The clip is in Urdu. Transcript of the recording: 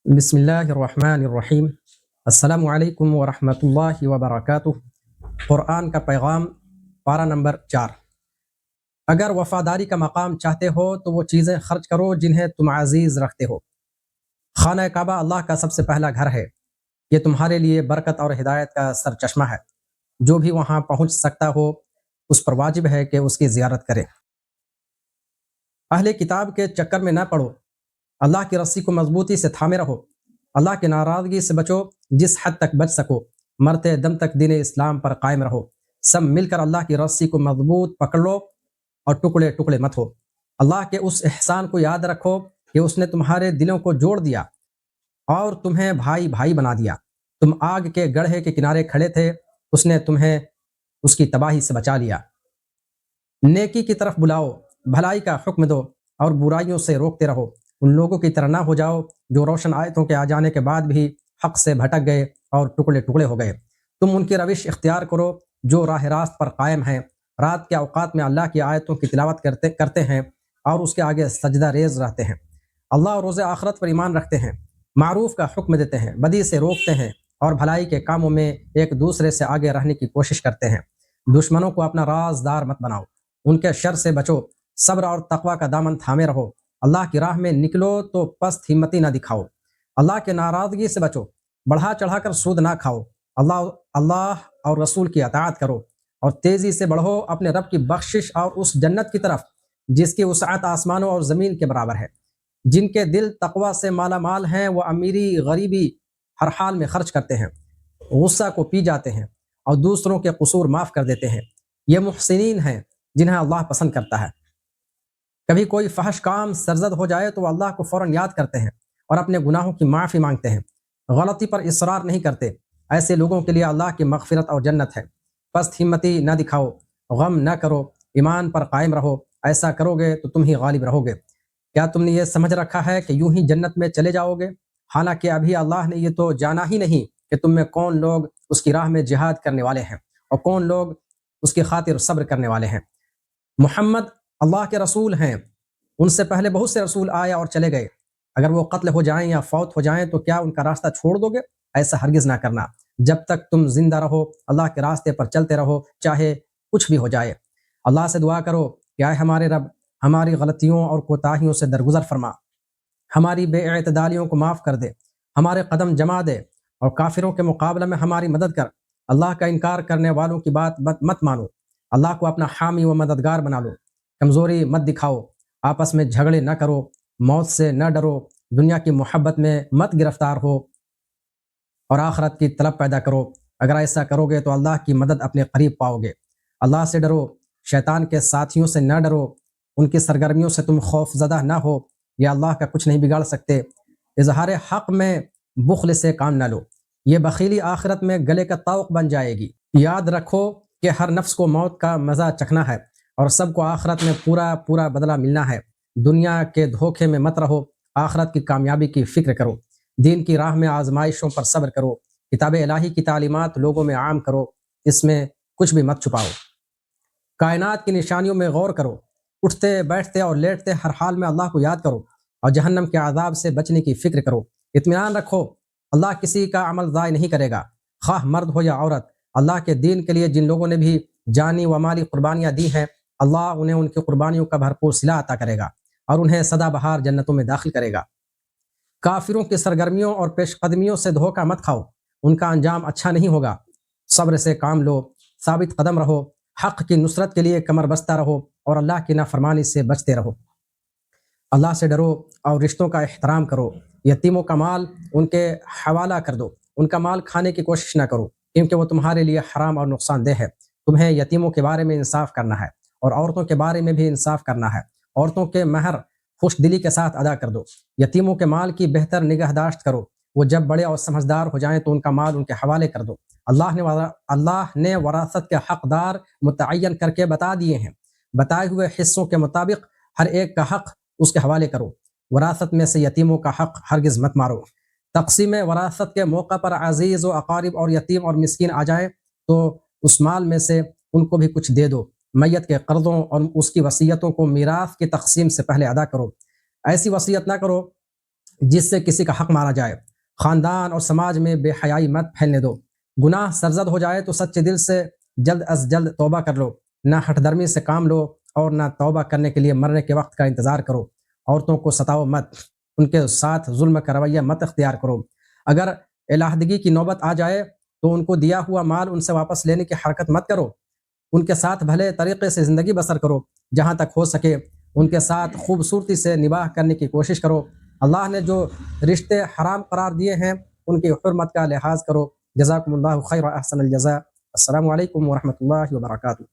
بسم اللہ الرحمن الرحیم۔ السلام علیکم ورحمۃ اللہ وبرکاتہ۔ قرآن کا پیغام، پارہ نمبر 4۔ اگر وفاداری کا مقام چاہتے ہو تو وہ چیزیں خرچ کرو جنہیں تم عزیز رکھتے ہو۔ خانہ کعبہ اللہ کا سب سے پہلا گھر ہے۔ یہ تمہارے لیے برکت اور ہدایت کا سرچشمہ ہے۔ جو بھی وہاں پہنچ سکتا ہو اس پر واجب ہے کہ اس کی زیارت کرے۔ اہل کتاب کے چکر میں نہ پڑو، اللہ کی رسی کو مضبوطی سے تھامے رہو۔ اللہ کی ناراضگی سے بچو جس حد تک بچ سکو۔ مرتے دم تک دین اسلام پر قائم رہو۔ سب مل کر اللہ کی رسی کو مضبوط پکڑ لو اور ٹکڑے ٹکڑے مت ہو۔ اللہ کے اس احسان کو یاد رکھو کہ اس نے تمہارے دلوں کو جوڑ دیا اور تمہیں بھائی بھائی بنا دیا۔ تم آگ کے گڑھے کے کنارے کھڑے تھے، اس نے تمہیں اس کی تباہی سے بچا لیا۔ نیکی کی طرف بلاؤ، بھلائی کا حکم دو اور برائیوں سے روکتے رہو۔ ان لوگوں کی طرح نہ ہو جاؤ جو روشن آیتوں کے آ جانے کے بعد بھی حق سے بھٹک گئے اور ٹکڑے ٹکڑے ہو گئے۔ تم ان کی روش اختیار کرو جو راہ راست پر قائم ہیں، رات کے اوقات میں اللہ کی آیتوں کی تلاوت کرتے ہیں اور اس کے آگے سجدہ ریز رہتے ہیں۔ اللہ اور روز آخرت پر ایمان رکھتے ہیں، معروف کا حکم دیتے ہیں، بدی سے روکتے ہیں اور بھلائی کے کاموں میں ایک دوسرے سے آگے رہنے کی کوشش کرتے ہیں۔ دشمنوں کو اپنا رازدار مت بناؤ، ان کے شر سے بچو۔ صبر اور تقوی کا دامن تھامے رہو۔ اللہ کی راہ میں نکلو تو پست ہمتی نہ دکھاؤ۔ اللہ کے ناراضگی سے بچو، بڑھا چڑھا کر سود نہ کھاؤ۔ اللہ اور رسول کی اطاعت کرو اور تیزی سے بڑھو اپنے رب کی بخشش اور اس جنت کی طرف جس کی وسعت آسمانوں اور زمین کے برابر ہے۔ جن کے دل تقوی سے مالا مال ہیں وہ امیری غریبی ہر حال میں خرچ کرتے ہیں، غصہ کو پی جاتے ہیں اور دوسروں کے قصور معاف کر دیتے ہیں۔ یہ محسنین ہیں جنہیں اللہ پسند کرتا ہے۔ کبھی کوئی فحش کام سرزد ہو جائے تو وہ اللہ کو فوراً یاد کرتے ہیں اور اپنے گناہوں کی معافی مانگتے ہیں۔ غلطی پر اصرار نہیں کرتے۔ ایسے لوگوں کے لیے اللہ کی مغفرت اور جنت ہے۔ پست ہمتی نہ دکھاؤ، غم نہ کرو، ایمان پر قائم رہو۔ ایسا کرو گے تو تم ہی غالب رہو گے۔ کیا تم نے یہ سمجھ رکھا ہے کہ یوں ہی جنت میں چلے جاؤ گے؟ حالانکہ ابھی اللہ نے یہ تو جانا ہی نہیں کہ تم میں کون لوگ اس کی راہ میں جہاد کرنے والے ہیں اور کون لوگ اس کی خاطر صبر کرنے والے ہیں۔ محمد اللہ کے رسول ہیں، ان سے پہلے بہت سے رسول آئے اور چلے گئے۔ اگر وہ قتل ہو جائیں یا فوت ہو جائیں تو کیا ان کا راستہ چھوڑ دو گے؟ ایسا ہرگز نہ کرنا۔ جب تک تم زندہ رہو اللہ کے راستے پر چلتے رہو، چاہے کچھ بھی ہو جائے۔ اللہ سے دعا کرو کہ اے ہمارے رب، ہماری غلطیوں اور کوتاہیوں سے درگزر فرما، ہماری بے اعتدالیوں کو معاف کر دے، ہمارے قدم جما دے اور کافروں کے مقابلے میں ہماری مدد کر۔ اللہ کا انکار کرنے والوں کی بات مت مانو، اللہ کو اپنا حامی و مددگار بنا لو۔ کمزوری مت دکھاؤ، آپس میں جھگڑے نہ کرو، موت سے نہ ڈرو، دنیا کی محبت میں مت گرفتار ہو اور آخرت کی طلب پیدا کرو۔ اگر ایسا کرو گے تو اللہ کی مدد اپنے قریب پاؤ گے۔ اللہ سے ڈرو، شیطان کے ساتھیوں سے نہ ڈرو، ان کی سرگرمیوں سے تم خوف زدہ نہ ہو، یہ اللہ کا کچھ نہیں بگاڑ سکتے۔ اظہار حق میں بخل سے کام نہ لو، یہ بخیلی آخرت میں گلے کا طوق بن جائے گی۔ یاد رکھو کہ ہر نفس کو موت کا مزہ چکھنا ہے اور سب کو آخرت میں پورا بدلہ ملنا ہے۔ دنیا کے دھوکے میں مت رہو، آخرت کی کامیابی کی فکر کرو۔ دین کی راہ میں آزمائشوں پر صبر کرو۔ کتاب الہی کی تعلیمات لوگوں میں عام کرو، اس میں کچھ بھی مت چھپاؤ۔ کائنات کی نشانیوں میں غور کرو، اٹھتے بیٹھتے اور لیٹتے ہر حال میں اللہ کو یاد کرو اور جہنم کے عذاب سے بچنے کی فکر کرو۔ اطمینان رکھو، اللہ کسی کا عمل ضائع نہیں کرے گا، خواہ مرد ہو یا عورت۔ اللہ کے دین کے لیے جن لوگوں نے بھی جانی و مالی قربانیاں دی ہیں، اللہ انہیں ان کی قربانیوں کا بھرپور صلہ عطا کرے گا اور انہیں سدا بہار جنتوں میں داخل کرے گا۔ کافروں کی سرگرمیوں اور پیش قدمیوں سے دھوکہ مت کھاؤ، ان کا انجام اچھا نہیں ہوگا۔ صبر سے کام لو، ثابت قدم رہو، حق کی نصرت کے لیے کمر بستہ رہو اور اللہ کی نافرمانی سے بچتے رہو۔ اللہ سے ڈرو اور رشتوں کا احترام کرو۔ یتیموں کا مال ان کے حوالہ کر دو، ان کا مال کھانے کی کوشش نہ کرو کیونکہ وہ تمہارے لیے حرام اور نقصان دہ ہے۔ تمہیں یتیموں کے بارے میں انصاف کرنا ہے اور عورتوں کے بارے میں بھی انصاف کرنا ہے۔ عورتوں کے مہر خوش دلی کے ساتھ ادا کر دو۔ یتیموں کے مال کی بہتر نگہداشت کرو، وہ جب بڑے اور سمجھدار ہو جائیں تو ان کا مال ان کے حوالے کر دو۔ اللہ نے وراثت کے حقدار متعین کر کے بتا دیے ہیں، بتائے ہوئے حصوں کے مطابق ہر ایک کا حق اس کے حوالے کرو۔ وراثت میں سے یتیموں کا حق ہرگز مت مارو۔ تقسیم وراثت کے موقع پر عزیز و اقارب اور یتیم اور مسکین آ جائیں تو اس مال میں سے ان کو بھی کچھ دے دو۔ میت کے قرضوں اور اس کی وصیتوں کو میراث کی تقسیم سے پہلے ادا کرو۔ ایسی وصیت نہ کرو جس سے کسی کا حق مارا جائے۔ خاندان اور سماج میں بے حیائی مت پھیلنے دو۔ گناہ سرزد ہو جائے تو سچے دل سے جلد از جلد توبہ کر لو، نہ ہٹ درمی سے کام لو اور نہ توبہ کرنے کے لیے مرنے کے وقت کا انتظار کرو۔ عورتوں کو ستاؤ مت، ان کے ساتھ ظلم کا رویہ مت اختیار کرو۔ اگر علیحدگی کی نوبت آ جائے تو ان کو دیا ہوا مال ان سے واپس لینے کی حرکت مت کرو، ان کے ساتھ بھلے طریقے سے زندگی بسر کرو، جہاں تک ہو سکے ان کے ساتھ خوبصورتی سے نباہ کرنے کی کوشش کرو۔ اللہ نے جو رشتے حرام قرار دیے ہیں ان کی حرمت کا لحاظ کرو۔ جزاکم اللہ خیر و احسن الجزاء۔ السلام علیکم ورحمۃ اللہ وبرکاتہ۔